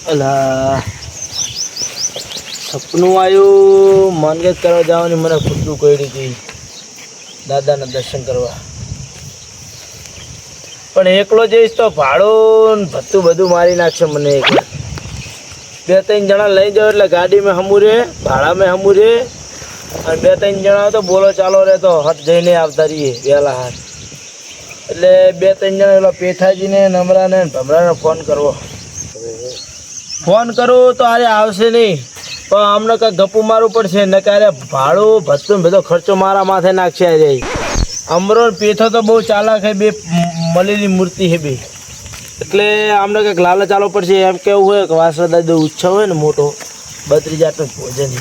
અલા સપનું આવ્યું માનગત કરવા જવાની મને ખુદું કરી હતી દાદાના દર્શન કરવા પણ એકલો જઈશ તો ભાડું ભત્તું બધું મારી નાખશે મને એકલો બે ત્રણ જણા લઈ જાવ એટલે ગાડી મેં હમું રે ભાડા મેં હમું રે અને બે ત્રણ જણા તો બોલો ચાલો રે તો હટ જઈને આવતા રહીએ વહેલા હાથ એટલે બે ત્રણ જણા પેલા પેઠાજીને નમરાને ભમરાને ફોન કરવો ફોન કરું તો અરે આવશે નહીં પણ અમને કાંઈ ગપ્પું મારવું પડશે ને ક્યારે ભાડું ભત્તું બધો ખર્ચો મારા માથે નાખશે અરે અમરો પેઠો તો બહુ ચાલાક છે બે મળેલી મૂર્તિ છે બે એટલે આમને કંઈક લાલચ ચાલવો પડશે એમ કેવું હોય કે વાસરા દાદા ઉત્સવ હોય ને મોટો 32 જાતનું ભોજન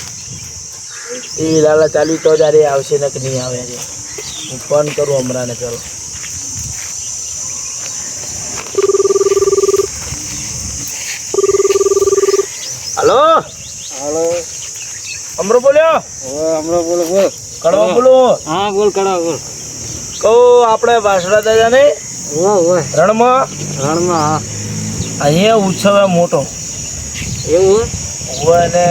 એ લાલચ ચાલી તો જ અરે આવશે ને કે નહીં આવે અરે હું ફોન કરું અમરાને કરો હલો હાલો અમરો બોલ્યો હમણાં બોલો બોલ કડવા બોલો હા બોલ કડા બોલ કહું આપણે વાસરા દાદા ને રણમાં રણમાં હા અહીંયા ઉત્સવ હે મોટો એવું હોય ને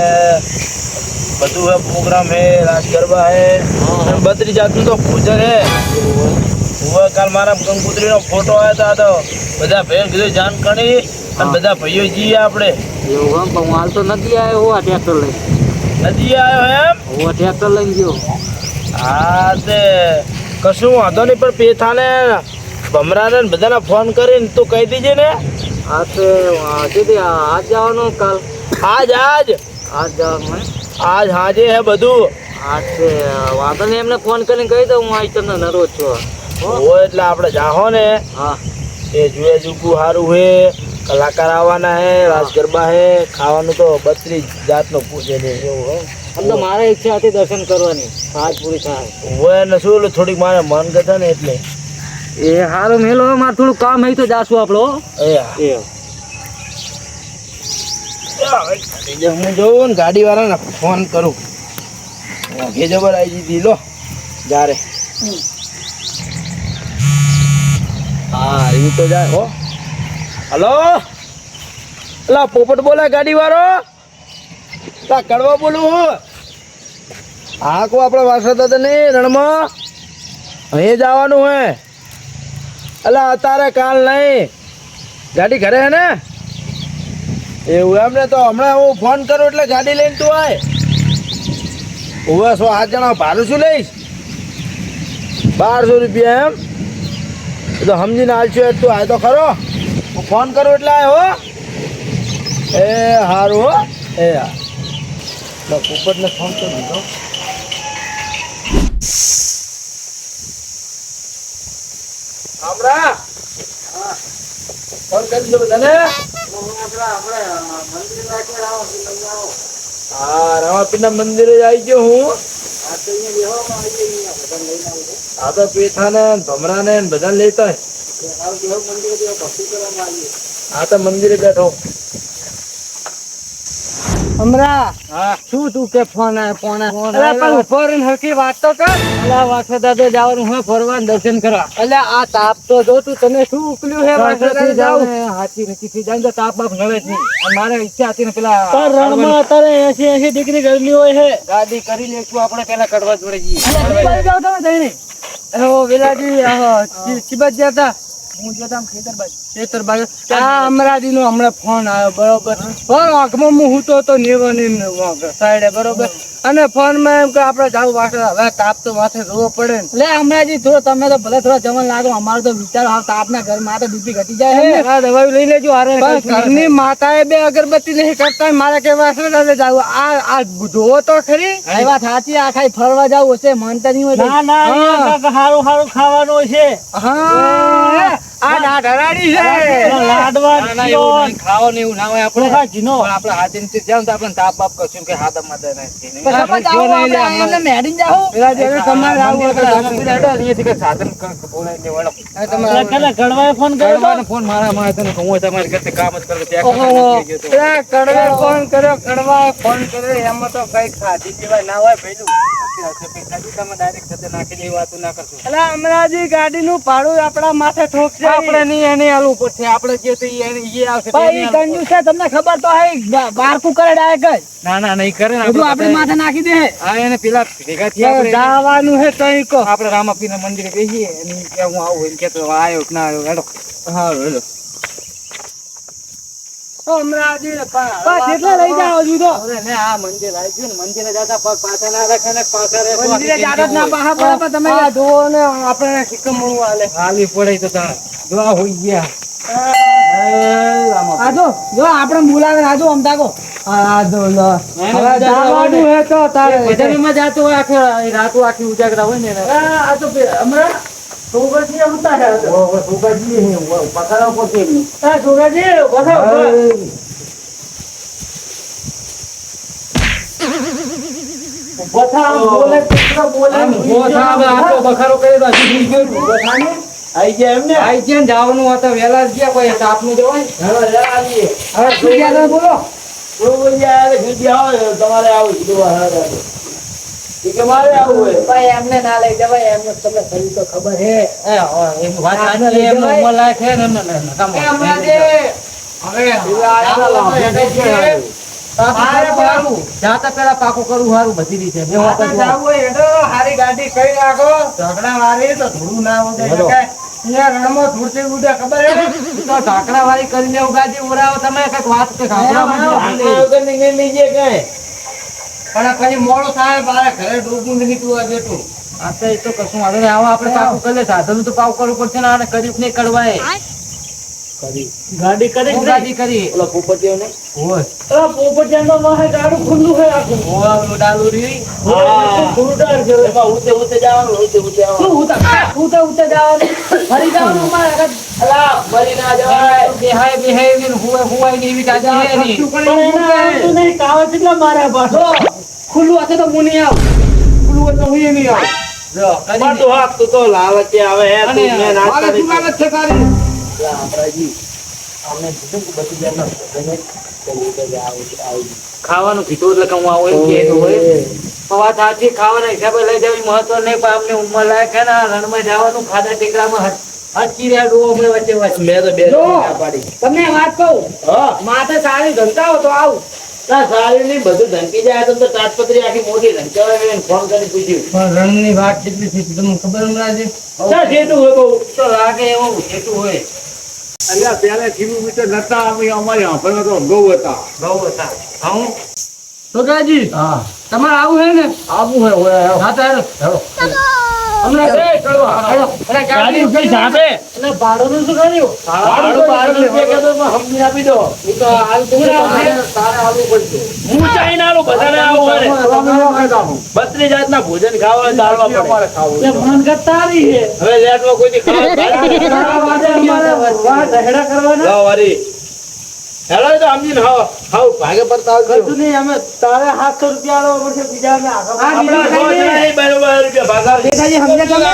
બધું હે પ્રોગ્રામ હે રાસ ગરબા હે 32 જાતનું તો ભોજન હે હોય કાલ મારા ગંગોત્રીનો ફોટો આવ્યો તો બધા ભાઈઓ કીધું જાણ કરી અને બધા ભાઈઓ જઈએ આપણે એવું એમ પણ હાલ તો નથી આવ્યો હોવા ટ્રેક્ટર લઈને નદી આવ્યો એમ હોવા ટ્રેક્ટર લઈને ગયો હા તે કશું વાંધો નહીં પણ પેથાને ભમરાને ને બધાને ફોન કરીને તું કહી દીજે ને આ તે કીધી આજ જવાનું કાલ આજ જવાનું આજ હાજે હે બધું આજ તે વાંધો નહીં એમને ફોન કરીને કહી દઉં હું આજ તમને નરોજ છું હોય એટલે આપણે જાહો ને હા એ જોઈએ જુગું સારું હે કલાકાર આવવાના હે રાસ ગરબા હે ખાવાનું તો 32 જાતનો પૂજે ને એવું હે આમ તો મારે ઈચ્છા હતી દર્શન કરવાની આજ પૂરી થાય હોય ને શું થોડીક મારે મન ગતા ને એટલે એ હારો મેલો મારે થોડું કામ હઈ તો જાશું આપણો હું જોઉં ને ગાડી વાળાને ફોન કરું ઘે જબર આવી જતી લો જારે હા એ તો જાય હો હલો અલા પોપટ બોલે ગાડી વાળો તા કડવા બોલું હું હા કો આપણે વાસરા દાદા ને રણમાં અહીં જવાનું હે અલા અત્યારે કાલ નહીં ગાડી ઘરે હે ને એવું એમ ને તો હમણાં હું ફોન કરું એટલે ગાડી લઈને તું આય હવે 8 જણા ભાડું શું લઈશ 1200 રૂપિયા એમ તો સમજીને હાલશું તું આય તો ખરો હું ફોન કરું એટલે આય હો એ સારું હો એ હા પોપટને ફોન કરી દીધો હમણાં ફોન કરી દીધો બધાને હા રામાપીરના મંદિરે આવી ગયો હું આ તો પેઠાને ભમરાને બધાને લેતા હા તો મંદિરે બેઠો હમણાં શું તું કે ફોન ઉપર હરકી વાત તો કર વાસા દાદા જવાનું હોય ફરવા દર્શન કરવા એટલે આ તાપ તો જો તું તને શું ઉકલ્યું હે હાથી નથી થઈ જાય તો તાપ બાપ નડે જ નહીં મારે ઈચ્છા હતી ને પેલા રણમાં અત્યારે 80 ડિગ્રી ગરમી હોય છે ગાડી કરી લેશું આપણે પેલા કડવા જોડે જઈએ વેલાજી ચીબત ગયા હતા હું જતા ખેતર બાજુ અમરાજી નો હમણાં ફોન આવ્યો બરોબર પણ આંખમાં હું તો નેવાની સાઈડે બરોબર અને ફોન માં એમ કે આપડે જાવ હવે તાપ તો માથે જોવો પડે એટલે અમરાજી થોડો તમે તો ભલે થોડા જમણ લાગો અમારે તો વિચાર તાપ ના ઘર માં તો બીપી ઘટી જાય દવાઈ લઈ લેજો ઘરની માતાએ 2 અગરબત્તી નહીં કરતા મારે કેવા જાવ આ જોવો તો ખરી એ વાત સાચી આ ખાઈ ફરવા જાવ હશે માનતા નહીં હોય સારું સારું ખાવાનું છે હા આ ના ધરાડી છે લાડવા ખાવાનું એવું ના હોય આપણે આપણે હાથે નીચે જાવ તો આપણે તાપ બાપ કશું કે હાથ માતા નહીં મેડીન જાવ તમારે સાધન કડવાએ ફોન કર્યો ફોન મારા માં તને હું તમારી ઘરે કામ જ કરે કડવાએ ફોન કર્યો એમાં તો કઈ ખાધી જેવા ના હોય પેલું તમે ડાયરેક્ટ સાથે નાખી દે વાતો ના કરશો. એટલે અમરાજી ગાડીનું ભાડું આપણા માથે ઠોકશે. આપણે નહીં એને આલવું પડશે. આપણે જે તો ઈ આવશે. ભાઈ કંજૂસ છે, તમને ખબર તો હે. બારકું કરે ડાયરેક્ટ જ. ના ના નહીં કરે ને, આપણે માથે નાખી દે. હા એને પેલા ભેગા થયા જવાનું હે તઈ કો. આપણે રામાપીના મંદિરે બેસીએ અને કે હું આવું એમ કેતો આવ્યો કે ના આવ્યો. હેડો. હા હેડો. અમરાજી કેટલા લઈ જાવ હજુ તો? અરે ને આ મંદિર આવી ગયું ને, મંદિરે જતા પગ પાછા ના રાખે ને પાછા રહે. મંદિરે જાતા ના પાહા પડે પણ તમે આ જોવો ને આપણે સિક્કમ મળવું હાલે. હાલી પડે તો તાર જોવા હોઈ ગયા. આજો જો આપણે બોલાવે આજો અમદાકો. આજો લો હવે જવાનું હે તો તારે બજારમાં જાતો હોય આખે રાતો આખી ઉજાગરા હોય ને. આ તો અમરા સોગાજી આવતા હે. ઓ સોગાજી હે પકડો પોતે. આ સોગાજી બતાવો. બથા બોલે કેટલો બોલે. બથા આ તો બખારો કરી દો. હજી ગયું બથાને આઈ ગયા એમને. આઈ ગયા ને જવાનું હતા વેલા ગયા કોઈ તાપનું જવાય. હવે વેલા આવીએ. હવે સુજાને બોલો. બોલો યાર ગીડી આવો તમારે આવું કીધું. કે મારે આવું હોય ભાઈ એમને ના લઈ જવાય. એમને તમને સહી તો ખબર હે. એ વાત સાચી એમ ઉમલા છે ને હવે મારે બારું જાતા પેલા પાકો કરું હારું બધી રીતે બે વાત જાવ હોય એડો હારી ગાડી કઈ રાખો. ઢાકણા વાળી તો ધૂળ ના ઉડે કે યાર રણમાં ધૂળથી ઉડે ખબર હે તો ઢાકણા વાળી કરીને ઉગાડી ઉરાવો તમે કઈક વાત કે ખાવડામાં વગર નહીં લીજે કઈ. પણ પછી મોડું થાય મારે ઘરે ડૂબું નીકળવા જેટલું. આ તો એ તો કશું વાંધો નહીં. આવો આપણે પાકું કરે સાધન તો પાકું કરવું પડશે ને. આને કરી નહીં કરવાય. ગાડી કરી ગાડી કરી ઓલા પોપટિયો ને ઓય ઓલા પોપટિયા નો વાહે ગાડું ખુલ્લું છે આખું. ઓલો ડાલુ રી હા ખુરડાર છે. એમાં ઉતે ઉતે જવાનું. ઉતે આવવાનું. ઉતે ઉતે જવાનું. ફરી જવાનું મારે. અલા ફરી ના જવાય. બેહાય બેહાય ને હુવાય ને એવી ગાડી હે ની. તું નહીં કાવ કેટલા મારા પાછો ખુલ્લું હશે તો મુની આવ. ખુલ્લું હોય તો હું નહીં આવ. જો કદી તો હાથ તો લાવચે આવે હે. તું મે નાસ્તા ની સુગાલત છે તારી. ખાવાનું કીધું એટલે કે હું આવું એમ કહેતો હોય વાત સાચી. ખાવાના હિસાબે લઈ જવી મહત્વ નહીં. પણ અમને ઉંમર લાયક છે ને રણમાં જવાનું ખાધા ટેકરામાં હચકી રહ્યા ડો અમને વચ્ચે વચ્ચે. મેં તો બે પાડી તમને વાત કહું માથે સારી ધંધાઓ તો આવું ના સારી નહીં બધું ધનકી જાય તો તાજપત્રી આખી મોટી ધનકાવે ફોન કરી પૂછ્યું. રણની વાત કેટલી થઈ તમને ખબર નથી. જેટલું હોય બહુ તો લાગે એવું જેટલું હોય. અલ્યા પેલા કિલોમીટર નતા અમારી આપણે તો ગૌ હતા. હું છોકરાજી હા તમારે આવું હે ને? આવું હે હા તો હેડો હમણાં એ ચડો હેડો. અરે ગાડી ઉભી જાપે અને ભાડું શું કર્યું? ભાડું રૂપિયા કે તો હમની આપી દો. ઈ તો હાલ તું તારે આવું પડશે. હું ચાઈને આલું બધાને આવું. 32 જાતના ભોજન ખાવા દાળવા પડે. એ મન તારી હે. હવે લેટમાં કોઈ ખાવા વાત હેડા કરવાના લાવ વારી હેલો તો સમજીને હાવ ભાગે પડતા કશું નહીં. અમે તારે 700 રૂપિયા આલો પડશે. બીજા ને આપણા બરોબર રૂપિયા ભાગા દેખાજી સમજે તમે.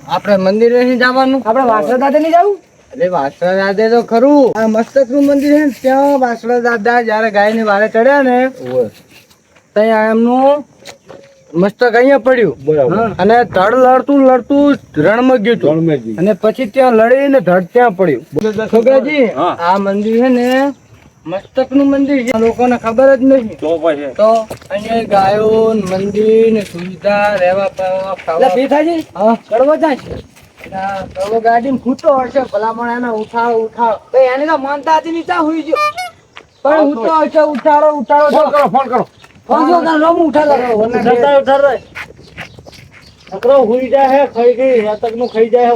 આપડે મંદિરે નહીં જવાનું. આપડે વાસણા દાદા નહીં જવું. એટલે વાસણા દાદા તો ખરું. આ મસ્તક નું મંદિર છે ને ત્યાં વાસણા દાદા જયારે ગાય ની વારે ચડ્યા ને ત્યાં એમનું મસ્તક અહીંયા પડ્યું અને ધડ લડતું લડતું રણમાં ગયું હતું. અને પછી ત્યાં લડીને ધડ ત્યાં પડ્યું. છોકરાજી આ મંદિર છે ને મસ્તક નું મંદિર છે. લોકોને ખબર જ નહીં. તો અહીંયા ગાયો મંદિર ને સુવિધા રહેવા ભેખાજી કડવો જાય છે. કડવો ગાડી ખૂટતો હશે ભલામણ એને ઉઠાવ એની તો માનતા હતી નીચા હુઈ ગયો પણ ઉઠતો હશે. ઉઠાડો ફોન કરો છોકરો હુઈ જાય હે ખાઈ ગઈ તક નું ખાઈ જાય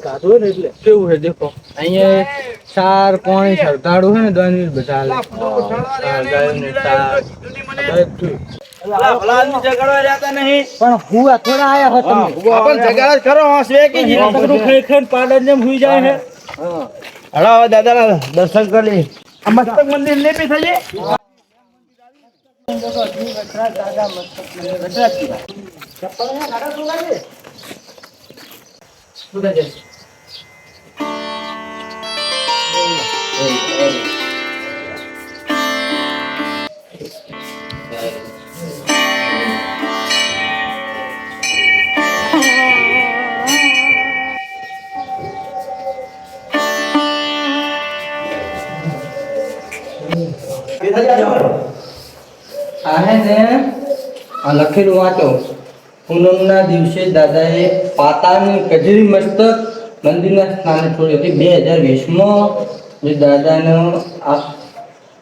ગાધું ને એટલે કેવું છે દેખો. અહીંયા ચાર પાણી સરદાડું છે ને દોની બધા પણ હું થોડા આયા હતા. દાદા દર્શન કરી મસ્તક મંદિર ને બી થઈ જાય. देखो जी गठरा दादा मस्तक મને ગઠરા જ કહેવાય. ચપ્પલ અહીંયા કાઢો શું લાગે શું કહે છે આ હે ને આ લખેલું વાંચો. પૂનમના દિવસે દાદાએ પાતાની કજરી મસ્તક મંદિરના સ્થાને છોડી હતી. 2020માં જે દાદાનો આ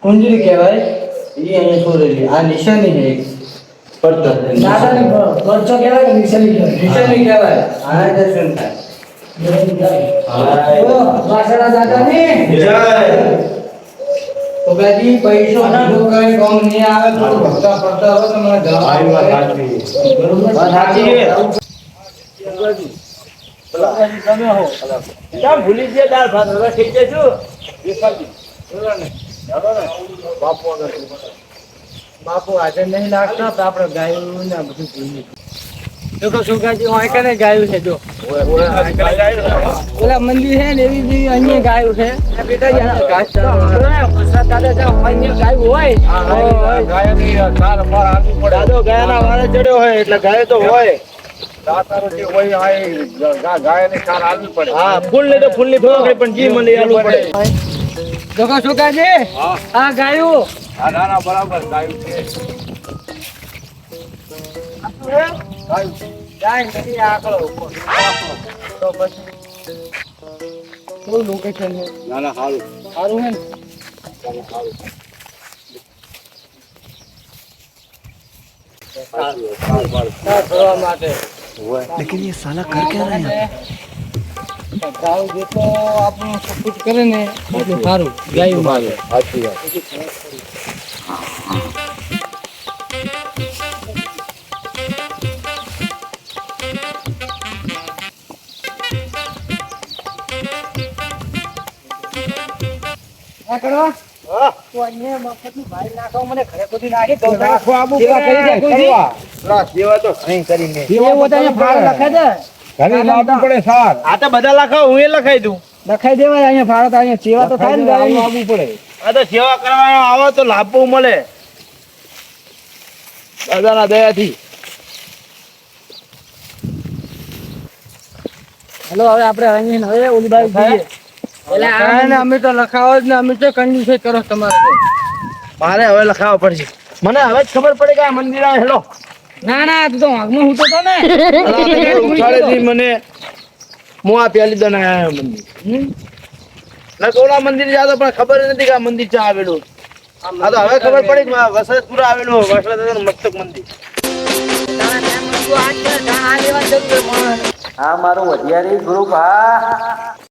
કુંજરી કહેવાય એ અહીંયા છોડેલી. આ નિશાની છે એક પડતર દાદાને પરચો કહેવાય કે નિશાની કહેવાય? નિશાની કહેવાય. આના દર્શન થાય. વાસણા દાદાની તો ગાજી પૈસો બીજો કઈ કામ નહીં આવે તો ભક્તા પડતા હોય તો મને જવાબ તમે હો ક્યાં ભૂલી ગયા દાળ ભાત હવે થઈ જશું બાપુ હાજર નહીં લાગતા તો આપણે ગાયું ને બધું ભૂલી देखो सुगाजी वहाँ कने गाયું છે જો ઓલા મંદિર છે ને એવી બી અહીંયા ગાયું છે બેટા યાર ઘાસ પ્રસાદ દાદા જો અહીંયા ગાયું હોય ગાયની સાર પર આપવી પડે. દાદો ગાયના વાળે ચડ્યો હોય એટલે ગાય તો હોય દાતારો જે હોય આ એ ગાયની સાર આપવી પડે. હા ફૂલ ને તો ફૂલ ની ફળો ખાય પણ જી મને આલવું પડે देखो सुगाजी આ ગાયું આ નાના બરાબર ગાયું છે. ગાય નથી આકળો ઉપર તો પછી કોઈ લોકેશન છે નાના સારું સારું હે ને સાર ફરવા માટે लेकिन ये साला कर क्या रहा है? ગાય જેટલો આપણું સપોર્ટ કરે ને એટલું સારું ગાયું મારે સાચી વાત. આ કરો હા તો અહીંયા મફતનું ભાઈ નાખો મને ઘરે સુધી નાખી દઉં રાખો આબુ સેવા કરી દે કોઈ દી. પેલા સેવા તો ઘણી કરીને એ બધાને ભાડું લખાઈ દે ઘણી લાવવી પડે સાર. આ તો બધા લખાવ હું એ લખાઈ દઉં લખાઈ દેવાય અહીંયા ભાડું તો અહીંયા સેવા તો થાય ને ગાયની. આવવું પડે. આ તો સેવા કરવાનો આવો તો લાભ બહુ મળે દાદાના દયાથી હલો હવે આપણે અહીંયા હવે ઓલી બાજુ જઈએ એટલે આ અમે તો લખાવો જ ને અમે તો કંજૂસી કરો તમારે મારે હવે લખાવવા પડશે મને હવે જ ખબર પડે કે આ મંદિર આવે હેલો ના ના તું તો વાઘમાં હું તો ને ઉછાળેથી મને હું આ પહેલી દન આયા મંદિર ના કોના મંદિર જાતો પણ ખબર જ નથી કે આ મંદિર ચા આવેલું આ તો હવે ખબર પડી કે વસરાજપુરા આવેલું વસરાજ મસ્તક મંદિર આ મારું વઢિયારી ગ્રુપ હા